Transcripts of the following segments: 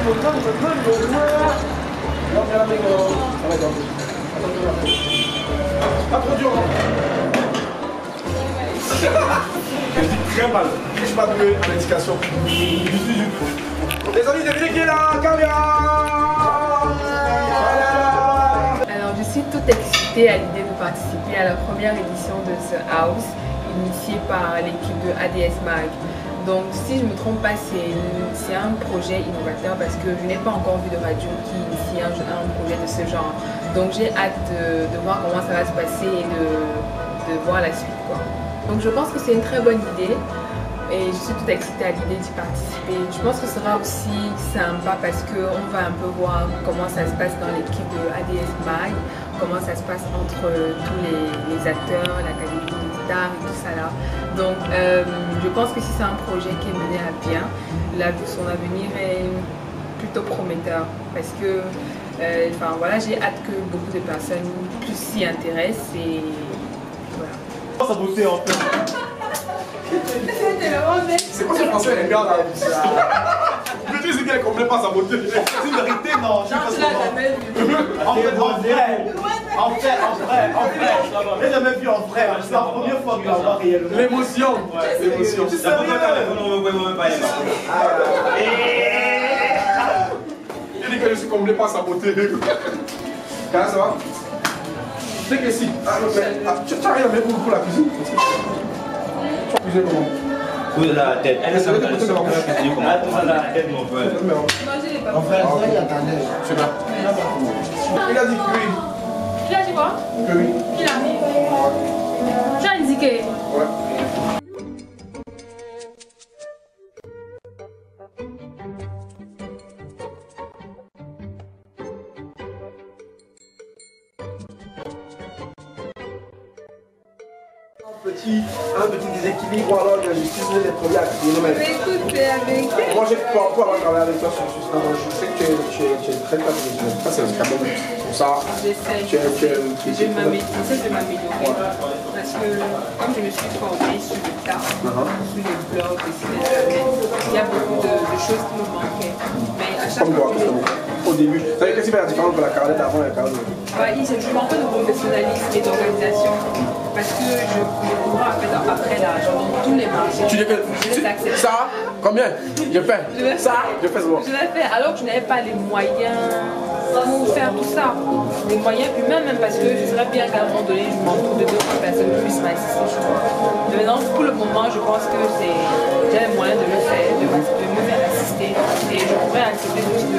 Pas trop dur, je dis très mal. Je suis pas doué à l'indication. Les amis, devinez qui est là? Alors, je suis toute excitée à l'idée de participer à la première édition de ce house initié par l'équipe de ADS Mag. Donc, si je ne me trompe pas, c'est un projet innovateur parce que je n'ai pas encore vu de radio qui initie un projet de ce genre. Donc, j'ai hâte de voir comment ça va se passer et de voir la suite, quoi. Donc, je pense que c'est une très bonne idée et je suis toute excitée à l'idée d'y participer. Je pense que ce sera aussi sympa parce qu'on va un peu voir comment ça se passe dans l'équipe de ADS Mag, comment ça se passe entre tous les acteurs, l'académie des stars et tout ça là. Donc je pense que si c'est un projet qui est mené à bien, son avenir est plutôt prometteur parce que enfin, voilà, j'ai hâte que beaucoup de personnes s'y intéressent et voilà. Sa beauté en fait. C'est quoi ce français les gars là? Le truc c'est qu'elle complète pas sa beauté. C'est une vérité non? Tu l'as jamais vu. En frère. J'ai jamais vu en frère. C'est la première fois que je la vois réellement. L'émotion. L'émotion. Tu sais Il dit que je suis comblé par sa beauté. Comment ça va? C'est que si. Tu arrives à mettre pour la cuisine? Tu vas cuisiner comment? Pour la tête. Elle est sur la tête, mon frère. Mon frère, il y a ta neige. C'est là. Il a dit cuit. Tu l'as dit quoi? Cuit. Qui l'a dit? Tu as indiqué? Ouais. Un petit déséquilibre, alors je suis les premiers à cuisiner. Mais écoute, c'est avec. Moi, j'ai pas encore travailler avec toi sur ce sujet. Je sais que tu es très talentueux. Ça, c'est quand même pour ça. J'essaie. Je vais m'améliorer. Parce que comme je me suis formée sur le tas, sur les blogs, et sur les internet, il y a beaucoup de choses qui me manquaient. Mais à chaque fois au début, vous savez qu'est-ce qui fait la différence entre la carrière d'avant et la carrière d'aujourd'hui? je manque de professionnalisme et d'organisation. Parce que je cours après l'argent dans tous les marchés. Tu les fais? Je les accepte. Ça? Combien? Je fais. Ça? Je fais souvent. Je l'ai fait alors que je n'avais pas les moyens pour faire tout ça. Les moyens humains même parce que je serais bien qu'à un moment donné, je m'entoure de 2-3 personnes qui puissent m'assister. Mais maintenant, pour le moment, je pense que j'ai les moyens de le faire, de me faire assister. Et je pourrais accepter tout de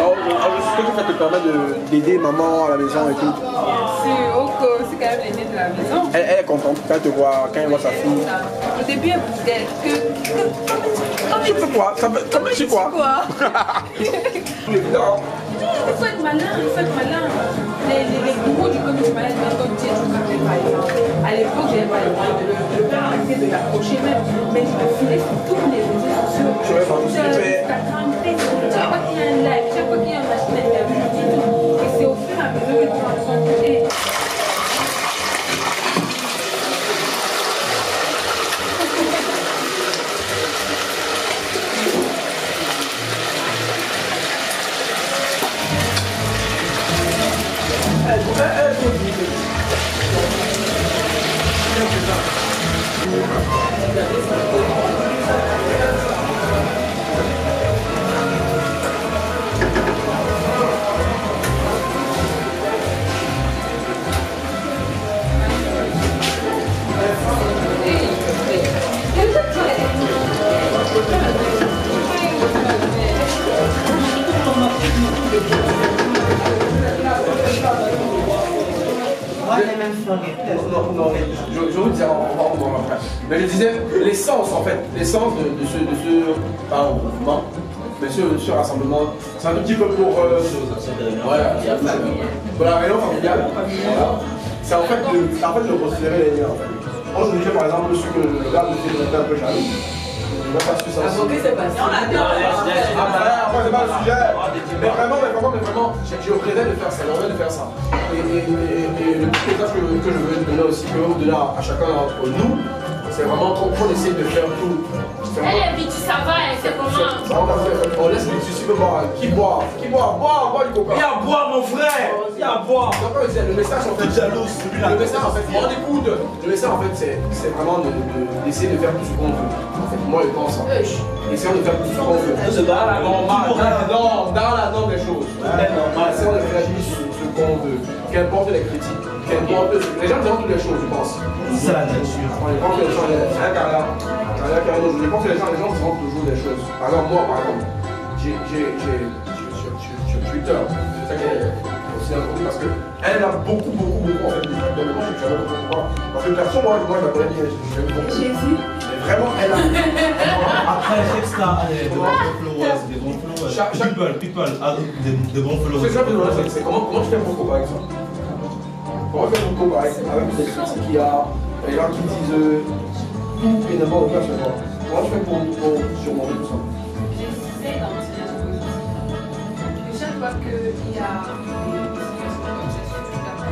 Donc, ce que tu fais te permet d'aider maman à la maison et tout. C'est quand même l'aînée de la maison. Elle est contente quand elle voit sa fille. Au début, elle me disait que. Tu fais quoi? Tu fais quoi? Il faut être malin, Les gourous du comité management, comme Dieu, par exemple. À l'époque, j'avais pas les moyens de le permettre, de l'approcher même. Mais je me filais sur tous les réseaux sociaux. Instagram, Facebook, chaque fois qu'il y a un live, chaque fois qu'il y a un machin interview, je dis tout. Et c'est au fur et à mesure que tu vas te rencontrer. Non, je vous disais, mais je disais l'essence en fait, l'essence de ce mouvement, de ce rassemblement, c'est un tout petit peu pour la réunion familiale. Voilà. C'est en fait de considérer les liens en fait. Moi je disais par exemple ce que le gars me fait un peu jaloux. Parce que ça aussi. C'est pas ça. Après, c'est pas le sujet. Mais vraiment, j'ai au plaisir de faire ça, j'ai envie de faire ça. Et le petit message que je veux donner aussi, que je veux donner à chacun d'entre nous, c'est vraiment qu'on essaie de faire tout. Eh, Viti, ça va, c'est comment? On laisse les soucis de boire. Qui boit? Bois du coca. Il y a à boire, mon frère. Il y a à boire. Le message en fait, le message en fait, on écoute. Le message en fait, c'est vraiment d'essayer de faire tout ce qu'on veut. En fait, moi je pense. Essayons de faire tout ce qu'on veut. Dans la norme des choses. Essayons de faire tout ce qu'on veut. Qu'importe les critiques. Les gens diront toutes les choses, je pense. C'est la nature. Je pense que les gens, je pense que les gens diront toujours des choses. Par exemple, moi, j'ai Twitter. C'est ça qui est aussi introduit parce qu'elle a beaucoup en fait de je ne savais pas pourquoi. Parce que perso, moi je la connais bien. Jésus. Mais vraiment, elle a. Après, chaque star a des bons followers. People a des bons followers. C'est ça que je veux dire, c'est comment tu fais pour comparer ça? Comment tu fais pour comparer avec les critiques qu'il y a, les gens qui disent tout et n'importe quoi sur moi? Comment tu fais pour surmonter tout ça? J'essaie d'en tirer un peu. Chaque fois qu'il y a des situations comme ça sur Twitter, par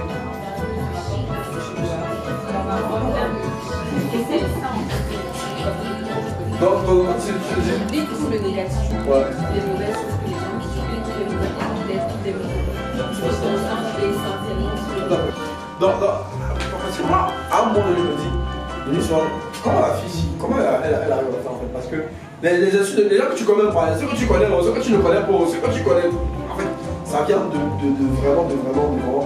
exemple, Donc, c'est vite tout le négatif, les mauvaises choses que les gens qui les mauvaises des donc, moi, à un moment donné, je me dis, comment la fille, comment elle arrive à faire en fait? Parce que les gens que tu connais pas, ceux que tu connais, ceux que tu ne connais pas, ceux que tu connais, en fait, ça vient de vraiment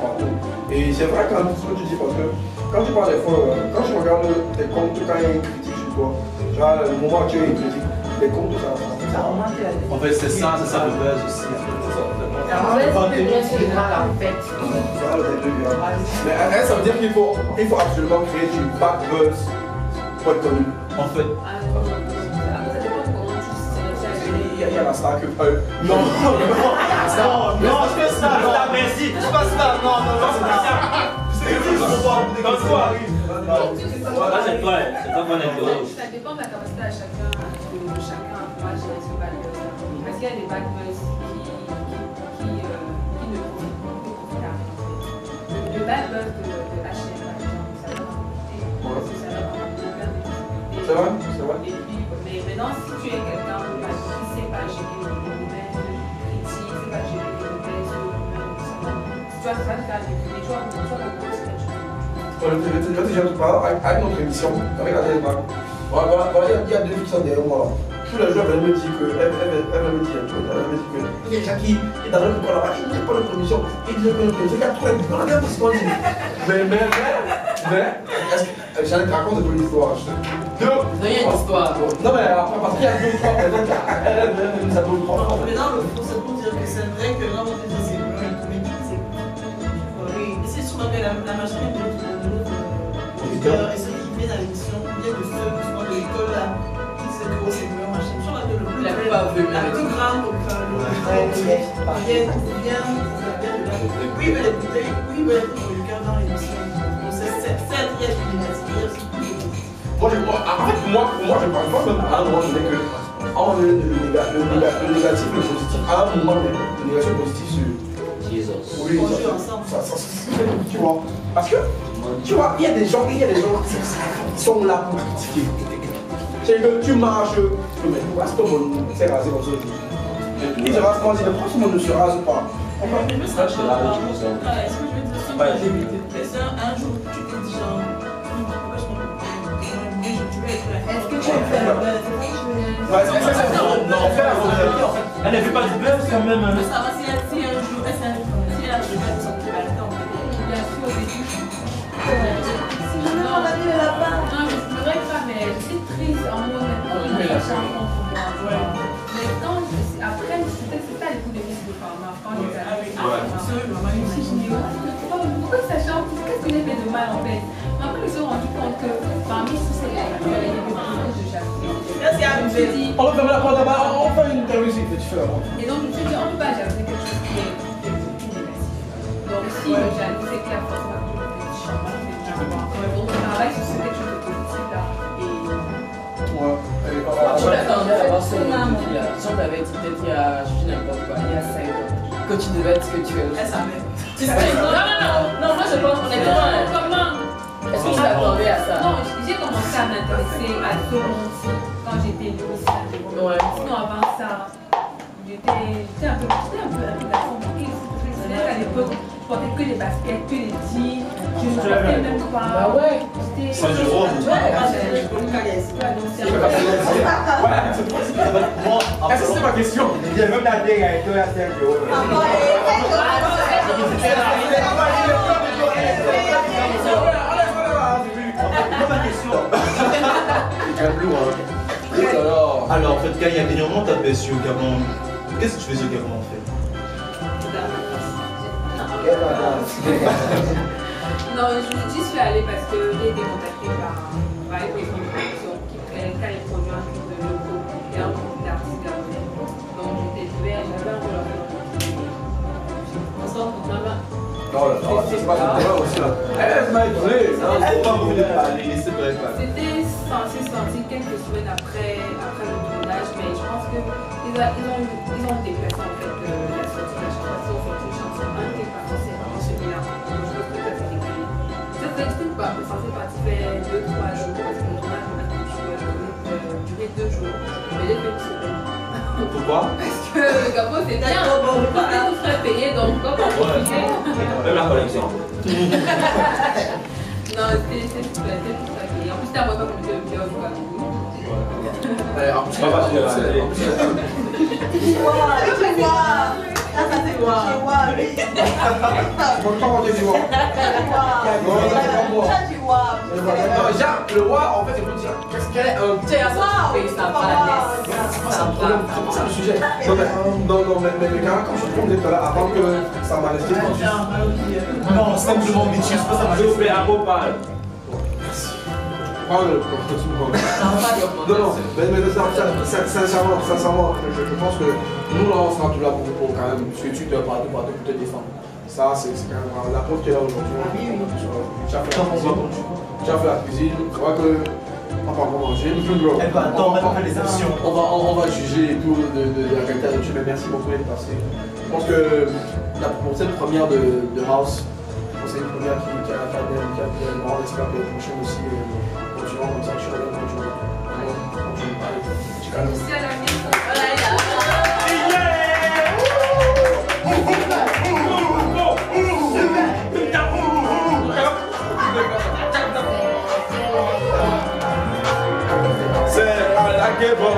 partout. Et c'est vrai quand même ce que tu dis, parce que quand tu parles des fois, quand tu regardes tes comptes, quand il y a une critique sur toi, genre le moment où tu as une critique, les comptes, ça En fait, c'est ça le buzz aussi. la mauvaise publication générale en fait. Mais ça veut dire qu'il faut absolument créer du bad buzz pour être connu. En fait, Il y a la star que non, je fais ça, merci. Je fais ça, non, quand quoi arrive. Là, c'est pas mon anecdote. Ça dépend de la capacité à chacun à gérer ce bad buzz. Parce qu'il y a des bad buzz qui ne profitent pas. Le bad buzz de H&M par exemple, ça va rapporter. C'est vrai. Et puis, mais maintenant, si tu es quelqu'un qui ne sait pas gérer les nouvelles critiques, ne sait pas gérer les mauvaises tu vas faire des choix pour Je vais te parler avec notre émission, avec la télémarque. Il y a deux filles qui sont derrière moi. Tous les jours, elle me dit que. Elle me dit un truc. Elle me dit que. Il y a Jackie, il est dans le corps là-bas, il n'y a pas de commission. Il dit que il y a trop de. Regarde ce qu'on dit. Mais. J'allais te raconter de l'histoire. Il y a une histoire. Non, mais après, parce qu'il y a deux ou trois personnes qui. Elle nous a deux ou trois. Maintenant, il faut pour dire que c'est vrai que là, on fait des comédies, c'est. Oui, et c'est souvent que la majorité de nos auditeurs et ceux qui viennent à l'émission viennent de ceux qui sont de l'école là, qui se gros, c'est mieux, machin. Je crois que La plupart veulent la plus grande, viennent de là. Oui, ils veulent écouter, oui, ils veulent être le cœur dans l'émission. Certes, il y a du négatif, il y a aussi du positif. Moi, je parle pas même à un moment donné que. Le négatif, le positif, à un moment donné, le négatif, le positif sur. Oui, On joue ensemble. Tu vois. Parce que, tu vois, il y a des gens qui sont là pour critiquer. C'est que tu marches, mais pourquoi ce monde s'est rasé comme ça? Il se rase, pourquoi ce monde ne se rase pas? Est-ce que je vais te dire un jour, tu te dis genre, pourquoi je vais être là? Est-ce que tu veux faire le buzz? Non, Elle ne fait pas du buzz quand même. Ça va, si un jour, si elle a du buzz, ça peut arrêter en fait. Bien sûr, au début. Si je me rends la vie de la part. Non, je ne pleurais pas, mais c'est triste en moi maintenant. Mais quand après, c'était à l'écoute des fils de pharma. Quand j'étais avec pourquoi ça change? Qu'est-ce que j'ai fait de mal en fait? Mais après, ils se sont rendus compte que parmi tous ces gars, il y avait des problèmes de chaque. on va fermer la porte là-bas, on fait une interview ici, tu fais la porte. Et donc, je me suis dit, on ne peut pas jalouser quelque chose qui est négatif. Donc, si le jaloux, c'est clair, forcément, que je vais changer. Donc, on travaille sur quelque chose de positif là. Je m'attendais à avoir ce depuis là. Si on t'avait dit peut-être il y a, je dis n'importe quoi, il y a 5 ans, que tu devais être ce que tu es. Elle savait. Non, moi je pense qu'on est comment. Comment? Est-ce Je m'attendais à ça. Non, j'ai commencé à m'intéresser à ce monde-ci quand j'étais lycéenne. Ouais. Sinon, avant ça, j'étais un peu garçon manqué. À l'époque, je portais que les baskets, que les jeans. Je ne portais même pas. Bah ouais. Ça, je vois. Est-ce que c'est ma question? Il y a même la dingue avec toi, là, c'est Alors, en fait, quand il y a dernièrement, tu as baissé au Gabon. Qu'est-ce que tu faisais au Gabon, en fait? Non, j'y suis allée parce que j'ai été contactée par une maison de production qui allait produire un clip de locaux et un groupe d'artistes gabonais. Donc j'avais un rôle à faire. On sort pour maman. Non, c'est pas ton aussi là. Elle m'a étonné. C'était censé sortir quelques semaines après le tournage, mais je pense qu'ils ont déplacé en fait la sortie de la chanson. Ils ont sorti une chanson intégrée parce que c'est vraiment celui-là. Je pense que ça s'est décalé. Ça fait censé partir faire 2-3 jours parce que le tournage durait 2 jours. Mais j'ai fait une semaine. Pourquoi? Parce que le Gabon c'est bien, on peut pas tout faire payer donc comme on profiter. Même la collection. Non, c'est tout ça payé. En plus, t'as pas comme de bien au Gabon. En plus, pas parce le roi, en fait, il faut dire qu'est-ce qu'elle est un C'est le sujet. Non, mais les gars, quand je prends tout à l'heure, avant que ça m'a laissé. Non, simplement métier, c'est pas ça. Je fais un beau parle. Non, sincèrement, je pense que nous là on sera tout là pour quand même suivre de partout pour te défendre. Ça c'est quand même la preuve qu'elle est là aujourd'hui. Tu as fait la cuisine, je crois que on va pas manger. Elle va attendre, elle va faire les actions. On va juger et tout de la qualité de mais merci beaucoup d'être passé. Je pense que pour cette première de House, c'est une première qui a fait bien, on espère que la prochaine aussi. Comme ça, je reviens quand tu calmes. Merci à la maison. C'est à la gueule, bon.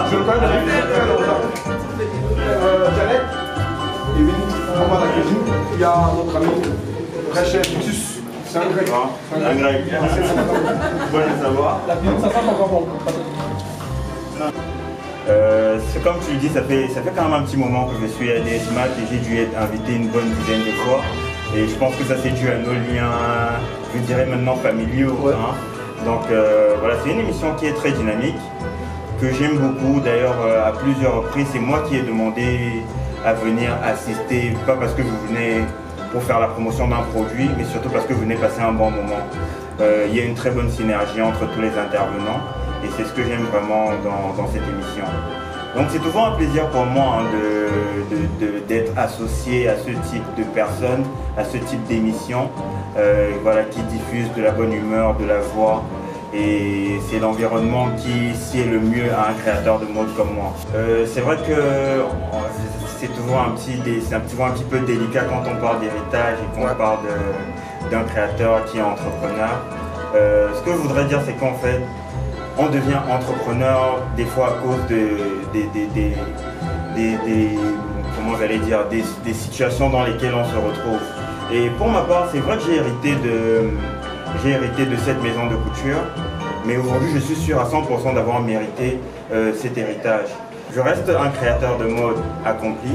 Je le connais depuis très longtemps. Janet, on va à la cuisine. Il y a notre ami, très cher Titus. C'est un grec. Un grec. Bon à savoir. La cuisine, ça sent encore bon. C'est comme tu le dis, ça fait quand même un petit moment que je suis à ADS Mag et j'ai dû être invité une bonne dizaine de fois. Et je pense que ça c'est dû à nos liens, je dirais maintenant familiaux. Ouais. Hein. Donc voilà, c'est une émission qui est très dynamique, que j'aime beaucoup. D'ailleurs, à plusieurs reprises, c'est moi qui ai demandé à venir assister, pas parce que vous venez pour faire la promotion d'un produit, mais surtout parce que vous venez passer un bon moment. Il y a une très bonne synergie entre tous les intervenants et c'est ce que j'aime vraiment dans cette émission. Donc c'est toujours un plaisir pour moi hein, d'être associé à ce type de personnes, à ce type d'émission voilà, qui diffuse de la bonne humeur, de la joie. Et c'est l'environnement qui sied le mieux à un créateur de mode comme moi. C'est vrai que c'est toujours un petit peu délicat quand on parle d'héritage et qu'on parle d'un créateur qui est entrepreneur. Ce que je voudrais dire, c'est qu'en fait, on devient entrepreneur des fois à cause comment j'allais dire, des situations dans lesquelles on se retrouve. Et pour ma part, c'est vrai que j'ai hérité de cette maison de couture, mais aujourd'hui je suis sûr à 100% d'avoir mérité cet héritage. je reste un créateur de mode accompli,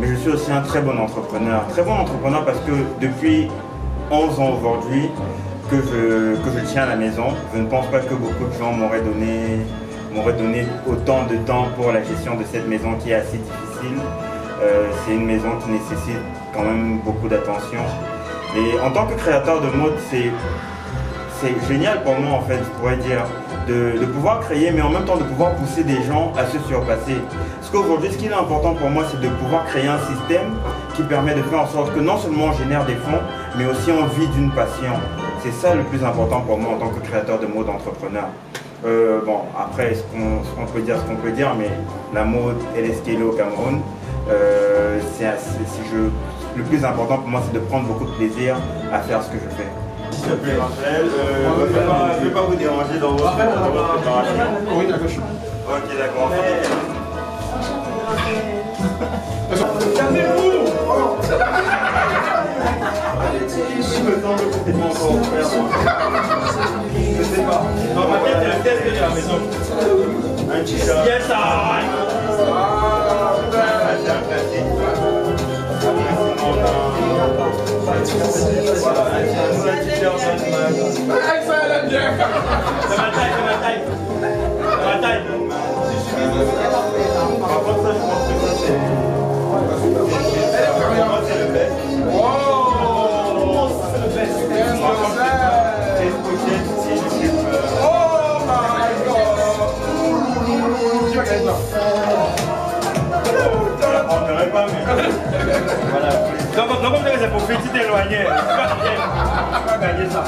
mais je suis aussi un très bon entrepreneur. Très bon entrepreneur parce que depuis 11 ans aujourd'hui que je tiens à la maison, je ne pense pas que beaucoup de gens m'auraient donné autant de temps pour la gestion de cette maison qui est assez difficile. C'est une maison qui nécessite quand même beaucoup d'attention. Et en tant que créateur de mode, c'est génial pour moi en fait, je pourrais dire, de pouvoir créer, mais en même temps de pouvoir pousser des gens à se surpasser. Parce qu'aujourd'hui, ce qui est important pour moi, c'est de pouvoir créer un système qui permet de faire en sorte que non seulement on génère des fonds, mais aussi on vit d'une passion. C'est ça le plus important pour moi en tant que créateur de mode entrepreneur. Bon, après, on peut dire ce qu'on peut dire, mais la mode, elle est scalée au Cameroun. Le plus important pour moi, c'est de prendre beaucoup de plaisir à faire ce que je fais. S'il te plaît, Raphaël, je ne vais pas vous déranger dans votre préparation. Oui, d'accord. Ok, d'accord. Calmez-vous! Je me sens complètement encore en frère. Je sais pas. Non, ma tête, c'est la tête de la maison. Un t-shirt. Yes, I! C'est un classique. Voilà, un t-shirt. C'est ma taille. Par contre, ça, je pense que ça, c'est le best. C'est le best. Par contre, les pochettes, c'est le Oh my god! Tu vas gagner ça. on ne verrait pas, mais voilà. Donc, comme ça, c'est pour petit éloigné. Tu vas gagner ça.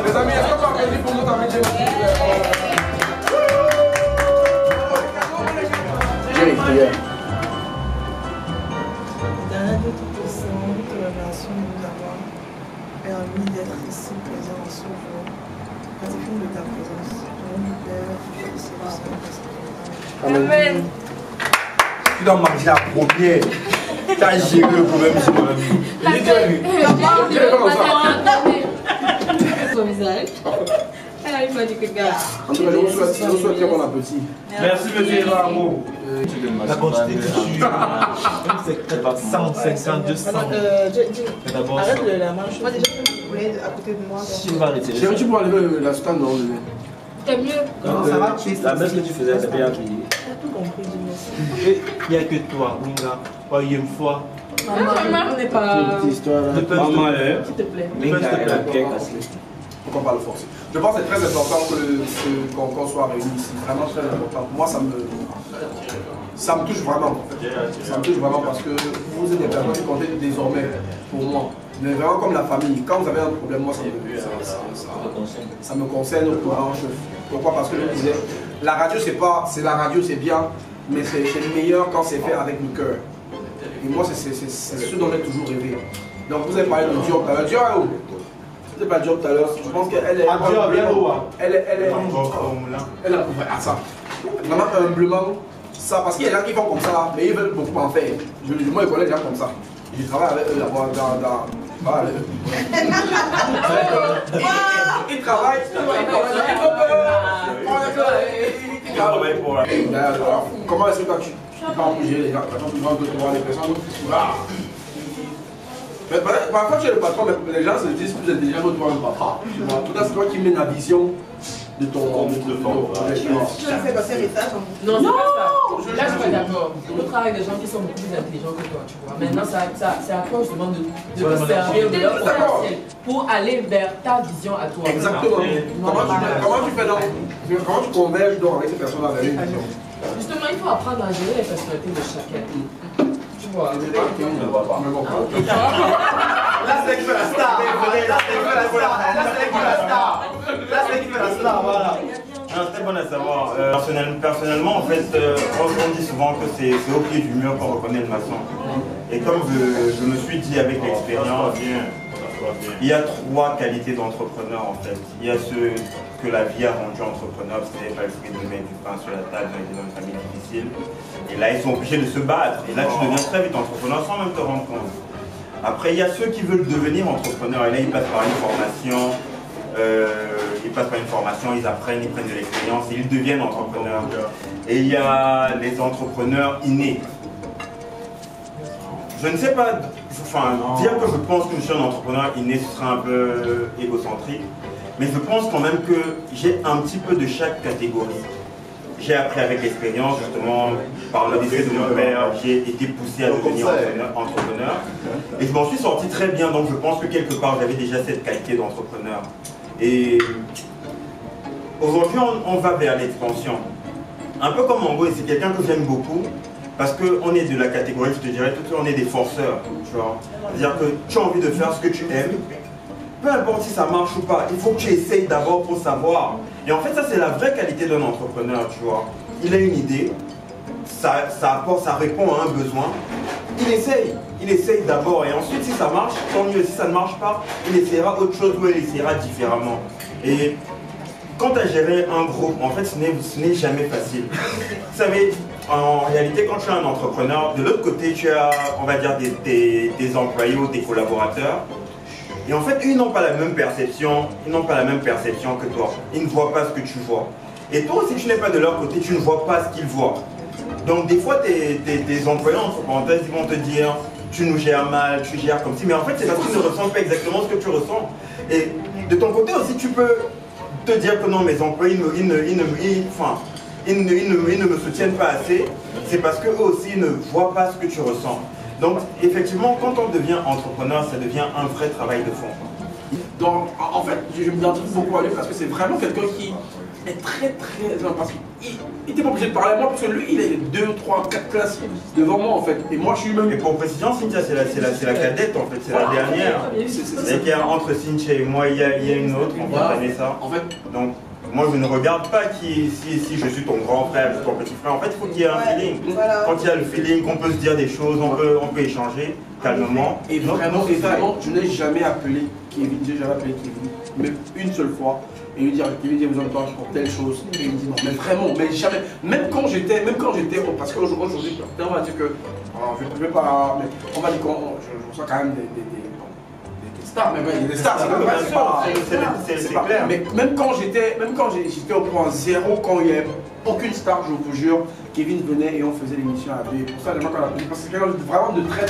Les amis, est-ce qu'on peut organiser pour notre ami Jerry? Dans la toute collaboration de nous avoir permis d'être ici présent en ce jour. Gratifiant de ta présence. Au nom du Père, du Fils et du Saint-Esprit. Amen. Tu dois manger la première. Tu as géré le problème sur mon ami. Son visage. Elle a eu mal du que gars. En tout cas, je vous souhaite très bon appétit. Merci, monsieur Bravo. La quantité de jus, c'est 150, 200. Arrête la manche. Moi déjà, vous voulez à côté de moi. Si on va arrêter. Chérie, tu peux enlever la stand, non? T'es mieux. Non, ça va. La messe que tu faisais, c'est bien payé. J'ai tout compris, dis merci. Il n'y a que toi, Minga. Pour une fois. Maman, on n'est pas. Petite histoire là. Maman, S'il te plaît. Minga, elle a bien cassé. Pourquoi pas le forcer? Je pense que c'est très important qu'on soit réunis ici. Vraiment très important. Moi, ça me touche vraiment. En fait. Ça me touche vraiment parce que vous êtes des personnes qui comptent désormais pour moi. Mais vraiment comme la famille. Quand vous avez un problème, moi, ça me concerne au courant. Pourquoi? Parce que je disais, la radio, c'est la radio, c'est bien, mais c'est meilleur quand c'est fait avec le cœur. Et moi, c'est ce dont j'ai toujours rêvé. Donc, vous avez parlé de Diop tout à l'heure. Diop est où? Vous avez pas Diop tout à l'heure. Je pense qu'elle est. Elle a prouvé à ça. Vraiment humblement, ça, parce qu'il y a des gens qui font comme ça, mais ils veulent beaucoup en faire. Moi, je connais des gens comme ça. Je travaille avec eux là-bas dans. Voilà. Ils travaillent. Ils travaillent pour la. Comment est-ce que toi tu peux en bouger les gens? Par exemple, tu vas voir les personnes. Mais parfois tu es le patron, mais les gens se disent que vous êtes déjà votre papa. Tu vois, tout ça c'est toi qui mènes la vision de ton projet. Tu as fait passer message en Non, c'est pas ça. Là, je suis pas d'accord. On travaille avec des gens qui sont beaucoup plus intelligents que toi, tu vois. Maintenant, c'est à toi justement de te servir de leur potentiel pour aller vers ta vision à toi. Exactement. Comment tu fais donc? Comment tu converges donc avec ces personnes-là vers une vision? Justement, il faut apprendre à gérer les personnalités de chacun. Tu vois. Là, c'est qui fait la star. Là, c'est qui fait la star. Là, c'est qui fait la star, voilà. C'est bon à savoir. Personnellement, en fait, on dit souvent que c'est au pied du mur qu'on reconnaît le maçon. Et comme je me suis dit avec l'expérience, il y a 3 qualités d'entrepreneurs en fait. Il y a ceux que la vie a rendu entrepreneurs, c'est pas le fait de mettre du pain sur la table dans une famille difficile. Et là, ils sont obligés de se battre. Et là, tu deviens très vite entrepreneur sans même te rendre compte. Après, il y a ceux qui veulent devenir entrepreneurs. Et là, ils passent par une formation. Ils passent par une formation, ils apprennent, ils prennent de l'expérience et ils deviennent entrepreneurs. Et il y a les entrepreneurs innés. Je ne sais pas, enfin, dire que je pense que je suis un entrepreneur inné, ce serait un peu égocentrique. Mais je pense quand même que j'ai un petit peu de chaque catégorie. J'ai appris avec l'expérience, justement, par le décès de mon père, j'ai été poussé à devenir entrepreneur. Et je m'en suis sorti très bien, donc je pense que quelque part, j'avais déjà cette qualité d'entrepreneur. Et aujourd'hui, on va vers l'expansion. Un peu comme Mango, et c'est quelqu'un que j'aime beaucoup, parce qu'on est de la catégorie, je te dirais, tout on est des forceurs, tu vois. C'est-à-dire que tu as envie de faire ce que tu aimes, peu importe si ça marche ou pas, il faut que tu essayes d'abord pour savoir. Et en fait, ça, c'est la vraie qualité d'un entrepreneur, tu vois. Il a une idée, ça répond à un besoin, il essaye d'abord. Et ensuite, si ça marche, tant mieux. Si ça ne marche pas, il essaiera autre chose ou il essaiera différemment. Et quand tu as géré un groupe, en fait, ce n'est jamais facile. Vous savez, en réalité, quand tu es un entrepreneur, de l'autre côté, tu as, on va dire, des employés ou des collaborateurs. Et en fait, ils n'ont pas la même perception, que toi. Ils ne voient pas ce que tu vois. Et toi, si tu n'es pas de leur côté, tu ne vois pas ce qu'ils voient. Donc des fois, tes employés, entre parenthèses, ils vont te dire, tu nous gères mal, tu gères comme si, mais en fait, c'est parce qu'ils ne ressentent pas exactement ce que tu ressens. Et de ton côté aussi, tu peux te dire que non, mes employés, ils ne me soutiennent pas assez. C'est parce qu'eux aussi ne voient pas ce que tu ressens. Donc, effectivement, quand on devient entrepreneur, ça devient un vrai travail de fond. Donc, en fait, je m'identifie beaucoup à lui parce que c'est vraiment quelqu'un qui est très parce qu'il n'était pas obligé de parler à moi parce que lui, il est 2, 3, 4 classes devant moi en fait. Et moi, je suis même. Et pour précision, Cynthia, c'est la cadette en fait, c'est la dernière. Et entre Cynthia et moi, il y a une autre, on va donner ça. En fait, donc. Moi, je ne regarde pas si je suis ton grand frère ou ton petit frère. En fait, il faut qu'il y ait un feeling. Voilà. Quand il y a le feeling, qu'on peut se dire des choses, on peut échanger calmement. Et vraiment, je n'ai jamais appelé Kevin, même une seule fois. Et lui dire, Kevin, j'ai besoin de toi pour telle chose. Et il me dit non, mais vraiment, mais jamais. Même quand j'étais, parce qu'aujourd'hui, on va dire que, alors, je ne vais pas, mais on va dire qu'on reçois quand même des stars, mais il y a des stars, c'est clair. Mais même quand j'étais au point zéro, quand il n'y avait aucune star, je vous jure, Kevin venait et on faisait l'émission à deux. Et pour ça, les gens qu'on a parce que c'est quelqu'un vraiment de très